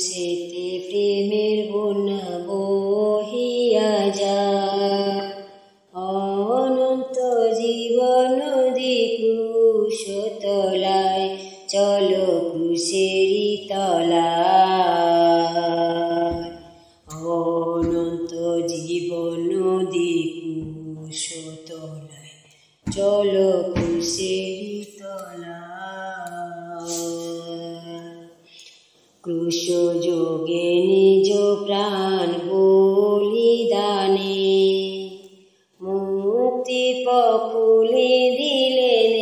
সেতে প্রেমের বন্যা বহিয়া যায়। অনন্ত জীবন নদী ক্রুশতলায়, চলো ক্রুশেরই তলায়। অনন্ত জীবন নদী ক্রুশতলায়, চলো ক্রুশেরই তলায়। ক্রুশ যোগে নিজ প্রাণ বলিদানে, মুক্তি খুলে দিলেন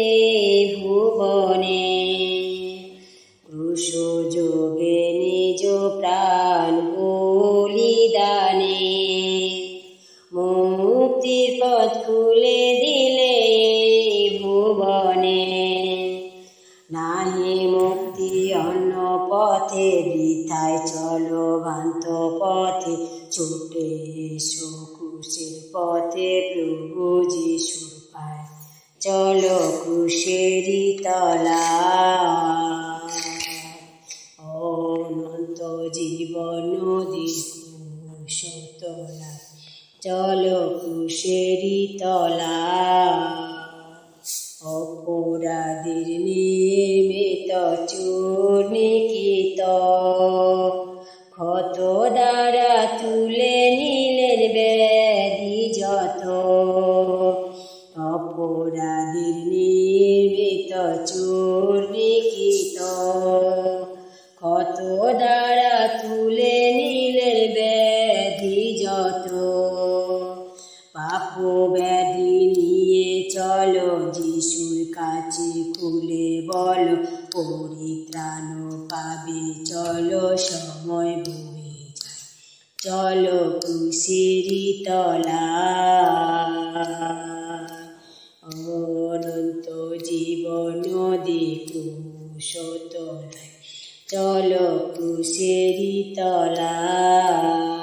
ভুবনে। ক্রুশ যোগে নিজ প্রাণ বলিদানে, মুক্তির পথ খুলে দিলে ভুবনে। নাহি মুক্তি অন্য পথে, বৃথায় চলো ভ্রান্ত পথে, ছুটে এসো ক্রুশের পথে প্রভু যিশুর পায়ে, চলো ক্রুশেরই তলায়। অনন্ত জীবন নদী ক্রুশতলায়, চলো ক্রুশেরই তলায়। অপরাধীর নির্মিত চূর্ণিকিত ক্ষত দ্বারা তুলে নিলেন ব্যাধি যত। অপরাধীর নির্মিত চূর্ণিকিত ক্ষত দ্বারা তুলে নিলেন ব্যাধি যত। পাপ ব্যাধি নিয়ে চলো যিশুর কাছে, খুলে বলো পরিত্রাণ পাবে, চলো সময় বয়ে যায়, চলো ক্রুশেরই তলায়। অনন্ত জীবন নদী ক্রুশতলায়, চলো ক্রুশেরই তলায়।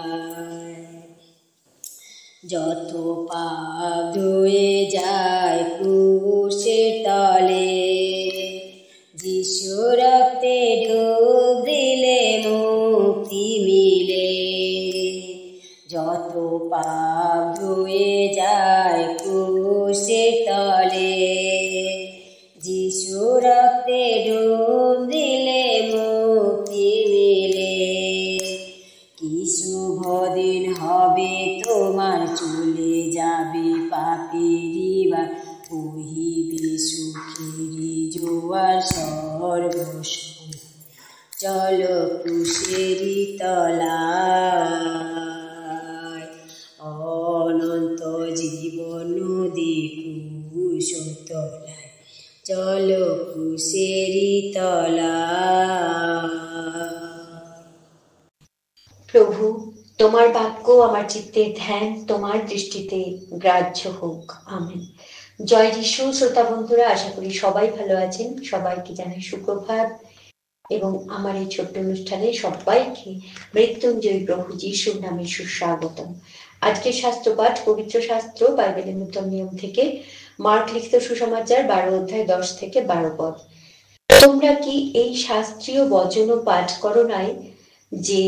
যত পাপ ধুয়ে যায় ক্রুশের তলে, যিশু রক্তে ডুব দিলে মুক্তি মিলে। যত পাপ ধুয়ে যায় ক্রুশের তলে, যিশু রক্তে ডুব দিলে মুক্তি মিলে। কি শুভ দিন হবে তোমার, চলে যাবে পাপেরই ভার, বহিবে সুখেরই জোয়ার সর্বসময়, চলো ক্রুশেরই তলায়। অনন্ত জীবন নদী ক্রুশতলায়, চলো ক্রুশেরই তলায়। প্রভু, তোমার বাক্য আমার চিত্তে ধ্যান, তোমার দৃষ্টিতে গ্রাহ্য হোক। আমেন। জয় যিশু। শ্রোতা বন্ধুরা, আশা করি সবাই ভালো আছেন। সবাইকে জানাই সুপ্রভাত এবং আমার এই ছোট্ট অনুষ্ঠানে সবাইকে মৃত্যুঞ্জয়ী প্রভু যিশুর নামে সুস্বাগতম। আজকে শাস্ত্র পাঠ পবিত্র শাস্ত্র বাইবেলের নূতন নিয়ম থেকে মার্ক লিখিত সুসমাচার 12 অধ্যায় 10 থেকে 12 পদ। তোমরা কি এই শাস্ত্রীয় বচন পাঠ করো নাই, যে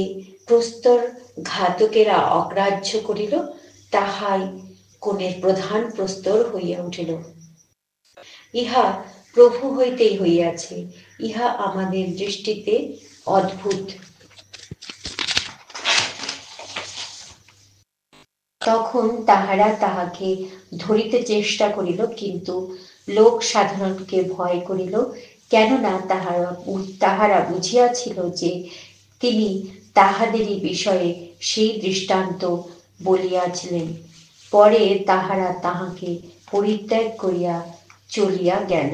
প্রস্তর ঘাতকেরা অগ্রাহ্য করিল, তাহাই কোণের প্রধান প্রস্তর হইয়া উঠিল। ইহা প্রভু হইতেই হইয়াছে, ইহা আমাদের দৃষ্টিতে অদ্ভুত। তখন তাহারা তাহাকে ধরিতে চেষ্টা করিল, কিন্তু লোক সাধারণকে ভয় করিল, কেননা তাহারা বুঝিয়াছিল যে তিনি তাহাদেরই বিষয়ে সেই দৃষ্টান্ত বলিয়াছিলেন। পরে তাহারা তাহাকে পরিত্যাগ করিয়া চলিয়া গেল।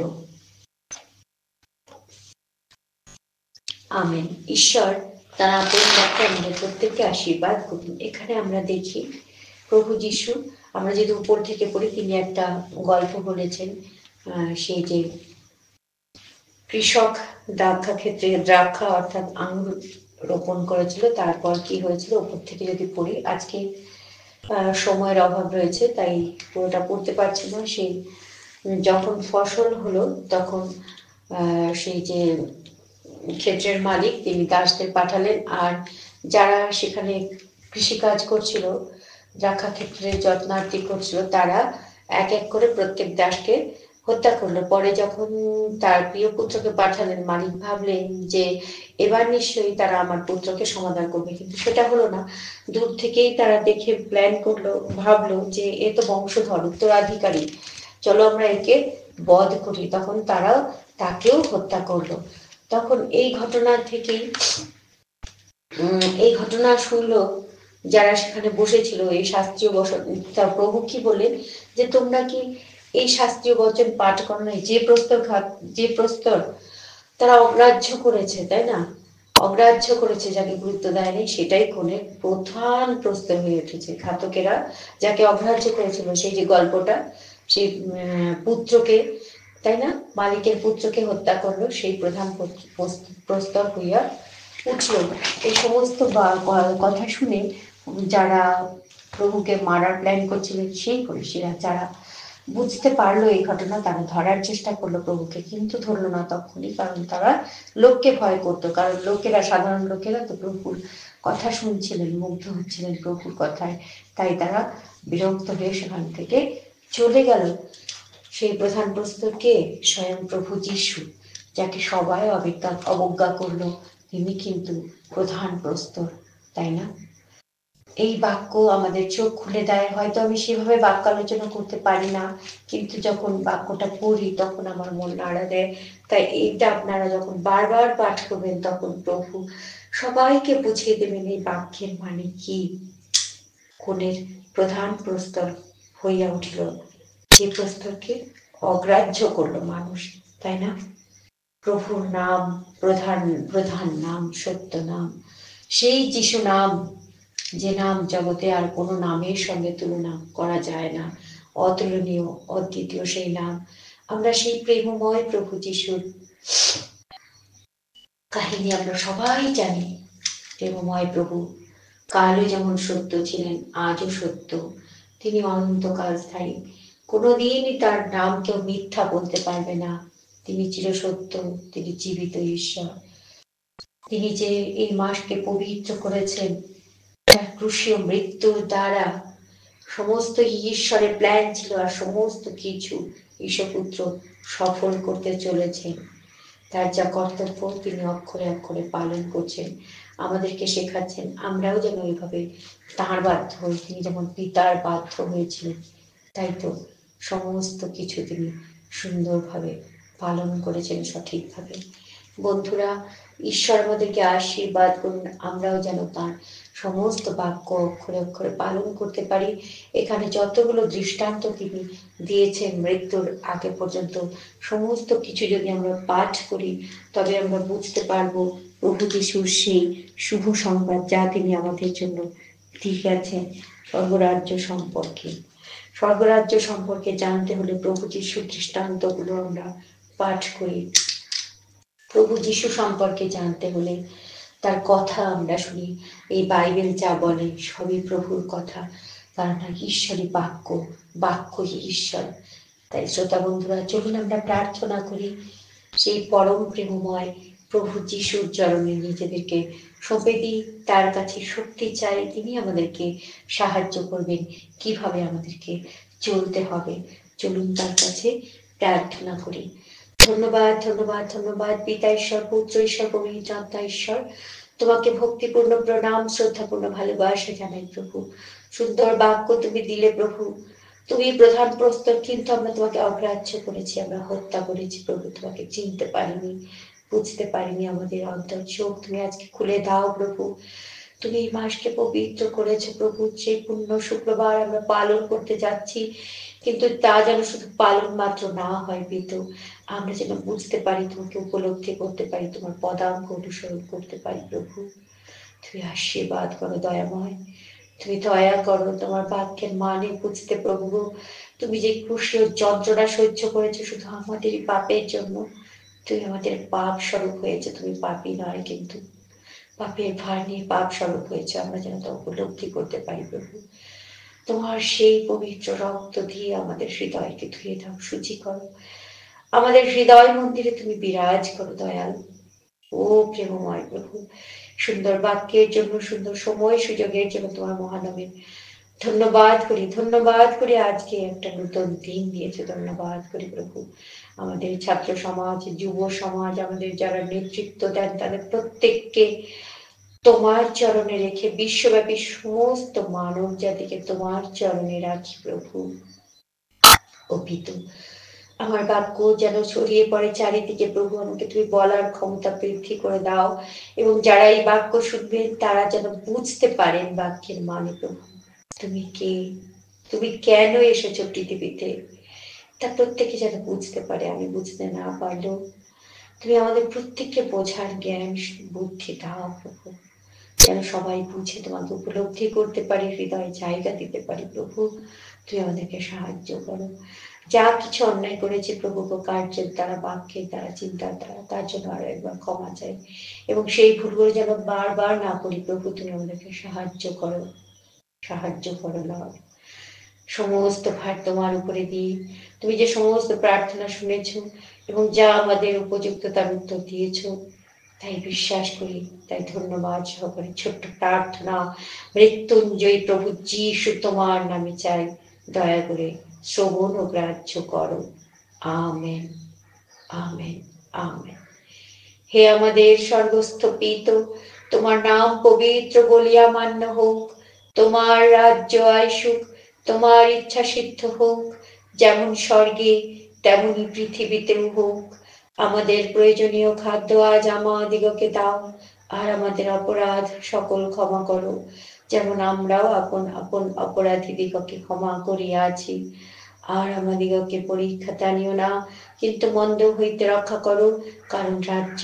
আমেন। ঈশ্বর তার আপন বাক্যে আমাদের প্রত্যেককে আশীর্বাদ করুন। এখানে আমরা দেখি প্রভু যিশু, আমরা যদি উপর থেকে পড়ি, তিনি একটা গল্প বলেছেন। সেই যে কৃষক দ্রাক্ষা অর্থাৎ আঙুর রোপণ করেছিল, তারপর কি হয়েছিল, উপর থেকে যদি পড়ি, আজকে সময়ের অভাব রয়েছে তাই পুরোটা পড়তে পারছি না। সেই যখন ফসল হলো তখন সেই যে ক্ষেত্রের মালিক তিনি দাসদের পাঠালেন, আর যারা সেখানে কৃষিকাজ করছিল, রাখা ক্ষেত্রের যত্নার্থী করছিল, তারা এক এক করে প্রত্যেক দাসকে হত্যা করলো। পরে যখন তার প্রিয় পুত্রকে পাঠালেন, মালিক ভাবলেন যে এবার নিশ্চয়ই তারা আমার পুত্রকে সমাধান করবে, কিন্তু সেটা হলো না। দূর থেকেই তারা দেখে প্ল্যান করলো, ভাবলো যে এ তো বংশধর, উত্তরাধিকারী, চলো আমরা একে বধ করি। তখন তারা তাকেও হত্যা করলো। তখন এই ঘটনা থেকেই এই ঘটনা শুনলো যারা সেখানে বসেছিল, এই শাস্ত্রীয় বচন, তা প্রভু কি বললেন যে তোমরা কি এই শাস্ত্রীয় বচন পাঠ করো নাই? যে প্রস্তর তারা অগ্রাহ্য করেছে, তাই না? অগ্রাহ্য করেছে, যাকে গুরুত্ব দেয়নি, সেটাই কোণে প্রধান প্রস্তর হয়ে উঠেছে। ঘাতকেরা যাকে অগ্রাহ্য করেছিল, সেই যে গল্পটা, সেই পুত্রকে, তাই না, মালিকের পুত্রকে হত্যা করলো, সেই প্রধান প্রস্তর হইয়া উঠল। এই সমস্ত কথা শুনে যারা প্রভুকে মারার প্ল্যান করছিলেন, সেই ফরিসিরা যারা বুঝতে পারলো এই ঘটনা, তারা ধরার চেষ্টা করলো প্রভুকে, কিন্তু ধরলো না তখনই, কারণ তারা লোককে ভয় করতো। কারণ লোকেরা, সাধারণ লোকেরা তো প্রভুর কথা শুনছিলেন, মুগ্ধ হচ্ছিলেন প্রভুর কথায়, তাই তারা বিরক্ত হয়ে সেখান থেকে চলে গেল। সেই প্রধান প্রস্তরকে স্বয়ং প্রভু যিশু, যাকে সবাই অবজ্ঞা করলো, তিনি কিন্তু প্রধান প্রস্তর, তাই না? এই বাক্য আমাদের চোখ খুলে দেয়। হয়তো আমি সেভাবে বাক্য আলোচনা করতে পারি না, কিন্তু যখন বাক্যটা পড়ি তখন আমার মন নাড়া দেয়। তাই এইটা আপনারা যখন বারবার পাঠ করবেন, তখন প্রভু সবাইকে বুঝিয়ে দেবেন এই বাক্যের মানে কি। কোণের প্রধান প্রস্তর হইয়া উঠিল, যে প্রস্তরকে অগ্রাহ্য করলো মানুষ, তাই না? প্রভুর নাম প্রধান নাম, সত্য নাম, সেই যিশু নাম, যে নাম জগতে আর কোনো নামের সঙ্গে তুলনা করা যায় না, অতুলনীয়, অদ্বিতীয় সেই নাম। আমরা সেই প্রেমময় প্রভু যিশুর কাহিনী আমরা সবাই জানি। প্রেমময় প্রভু কালও যেমন সত্য ছিলেন, আজও সত্য, তিনি অনন্তকাল স্থায়ী। কোনোদিনই তার নাম কেউ মিথ্যা বলতে পারবে না। তিনি চিরসত্য, তিনি জীবিত ঈশ্বর। তিনি যে এই মাসকে পবিত্র করেছেন, তার ক্রুশীয় মৃত্যুর দ্বারা সমস্ত ঈশ্বরের প্ল্যান ছিল, আর সমস্ত কিছু ঈশ্বরপুত্র সফল করতে চলেছেন। তার যা কর্তব্য তিনি অক্ষরে অক্ষরে পালন করছেন, আমাদেরকে শেখাচ্ছেন আমরাও যেন এইভাবে তাঁর বাধ্য হই। তিনি যেমন পিতার বাধ্য হয়েছিলেন, তাই তো সমস্ত কিছু তিনি সুন্দরভাবে পালন করেছেন, সঠিকভাবে। বন্ধুরা, ঈশ্বর আমাদেরকে আশীর্বাদ করুন, আমরাও যেন তার সমস্ত বাক্য অক্ষরে অক্ষরে পালন করতে পারি। এখানে যতগুলো দৃষ্টান্ত তিনি দিয়েছেন মৃত্যুর আগে পর্যন্ত, সমস্ত কিছু যদি আমরা পাঠ করি, তবে আমরা বুঝতে পারবো প্রভু যিশুর সেই শুভ সংবাদ যা তিনি আমাদের জন্য দিয়ে গেছেন স্বর্গরাজ্য সম্পর্কে। স্বর্গরাজ্য সম্পর্কে জানতে হলে প্রভু যিশুর দৃষ্টান্তগুলো আমরা পাঠ করি। প্রভু যিশু সম্পর্কে জানতে হলে তার কথা আমরা শুনি। এই বাইবেল যা বলে সবই প্রভুর কথা, কারণ ঈশ্বরই বাক্য, বাক্যই ঈশ্বর। তাই শ্রোতা বন্ধুরা, চলুন আমরা প্রার্থনা করি। সেই পরম প্রেমময় প্রভু যিশুর চরণে নিজেদেরকে সঁপে দিই, তার কাছে শক্তি চাই, তিনি আমাদেরকে সাহায্য করবেন কিভাবে আমাদেরকে চলতে হবে। চলুন তার কাছে প্রার্থনা করি। ধন্যবাদ, ধন্যবাদ, ধন্যবাদ পিতা ঈশ্বর, পুত্র ঈশ্বর, পবিত্র আত্মা ঈশ্বর। তোমাকে ভক্তিপূর্ণ প্রণাম, শ্রদ্ধাপূর্ণ ভালোবাসা জানাই প্রভু। সুন্দর বাক্য তুমি দিলে প্রভু, তুমি প্রধান প্রস্তর, কিন্তু আমরা তোমাকে অগ্রাহ্য করেছি, আমরা হত্যা করেছি প্রভু, তোমাকে চিনতে পারিনি, বুঝতে পারিনি। আমাদের অন্তর চোখ তুমি আজকে খুলে দাও প্রভু। তুমি এই মাসকে পবিত্র করেছো প্রভু, সেই পূর্ণ শুক্রবার আমরা পালন করতে যাচ্ছি, কিন্তু তা যেন শুধু পালন মাত্র না হয় পিতু, আমরা যেন বুঝতে পারি, তোমাকে উপলব্ধি করতে পারি, তোমার পদাঙ্ক অনুসরণ করতে পারি প্রভু। তুমি আশীর্বাদ করো দয়াময়, তুমি দয়া করো তোমার বাক্যের মানে বুঝতে প্রভু। তুমি যে ক্রুশীয় যন্ত্রণা সহ্য করেছো শুধু আমাদেরই পাপের জন্য, তুমি আমাদের পাপ স্বরূপ হয়েছে, তুমি পাপী নয়, কিন্তু পাপের ভার নিয়ে পাপ স্বরূপ হয়েছে, আমরা যেন তা উপলব্ধি করতে পারি প্রভু। তোমার সেই পবিত্র রক্ত দিয়ে আমাদের হৃদয়কে ধুয়ে দাও, শুচি করো, আমাদের হৃদয় মন্দিরে তুমি বিরাজ করো দয়াল। ও প্রেমময় প্রভু, সুন্দর বাক্যের জন্য, সুন্দর সময় সুযোগের জন্য তোমার মহানামে ধন্যবাদ করি আজকে একটা নতুন দিন দিয়েছে। ধন্যবাদ করি প্রভু আমাদের ছাত্র সমাজ, যুব সমাজ, আমাদের যারা নেতৃত্ব দেন তাদের প্রত্যেককে তোমার চরণে রেখে বিশ্বব্যাপী সমস্ত মানব জাতিকে তোমার চরণে রাখি প্রভু। ও পিতু, আমার বাক্য যেন ছড়িয়ে পড়ে চারিদিকে প্রভু, আমাকে তুমি বলার ক্ষমতা বৃদ্ধি করে দাও এবং যারা এই বাক্য শুনবেন তারা যেন বুঝতে পারেন বাক্যের মানে প্রভু। তুমি কে, তুমি কেন এসেছো পৃথিবীতে, তা প্রত্যেকে যেন বুঝতে পারে। আমি বুঝতে না পারলেও তুমি আমাদের প্রত্যেককে বোঝার জ্ঞান বুদ্ধি দাও প্রভু, যেন সবাই বুঝে তোমাকে উপলব্ধি করতে পারি, হৃদয়ে জায়গা দিতে পারি প্রভু। তুমি আমাদেরকে সাহায্য করো। যা কিছু অন্যায় করেছে প্রভু, কার্যের দ্বারা, বাক্যের দ্বারা, চিন্তার দ্বারা, তার জন্য আরো একবার ক্ষমা চাই এবং সেই ভুলগুলো যেন বারবার না করি প্রভু। তুমি আমাদেরকে সাহায্য করো লর্ড। সমস্ত ভার তোমার উপরে দিই। তুমি যে সমস্ত প্রার্থনা শুনেছো এবং যা আমাদের উপযুক্ত তার উত্তর দিয়েছো, তাই বিশ্বাস করি, তাই ধন্যবাদ সহকারে ছোট্ট প্রার্থনা মৃত্যুঞ্জয়ী প্রভু যিশু তোমার নামে চাই, দয়া করে শ্রবণ ও গ্রাহ্য করো। Amen, amen, amen. হে আমাদের স্বর্গস্থ পিতা, তোমার নাম পবিত্র বলিয়া মান্য হোক, তোমার রাজ্য আইসুক, তোমার ইচ্ছা সিদ্ধ হোক, যেমন স্বর্গে তেমনি পৃথিবীতেও হোক। আমাদের প্রয়োজনীয় খাদ্য আজ আমাদিগকে দাও, আর আমাদের অপরাধ সকল ক্ষমা করো, যেমন আমরাও আপন আপন অপরাধীদিগকে ক্ষমা করিয়াছি। আর আমাদিগকে পরীক্ষাতে আনিও না, কিন্তু মন্দ হইতে রক্ষা করো, কারণ রাজ্য,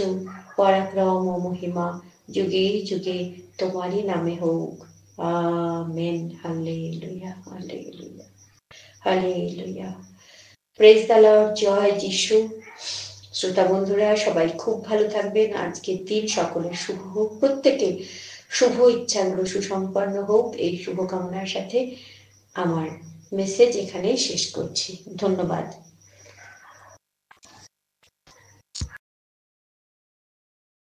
পরাক্রম ও মহিমা যুগে যুগে তোমারই নামে হোক। Amen. Hallelujah, hallelujah, hallelujah. Praise the lord. জয় যিশু। শ্রোতা বন্ধুরা সবাই খুব ভালো থাকবেন। আজকের দিন সকলের শুভ হোক, প্রত্যেকে শুভ ইচ্ছাগুলো সুসম্পন্ন হোক, এই শুভকামনার সাথে আমার মেসেজ এখানেই শেষ করছি। ধন্যবাদ।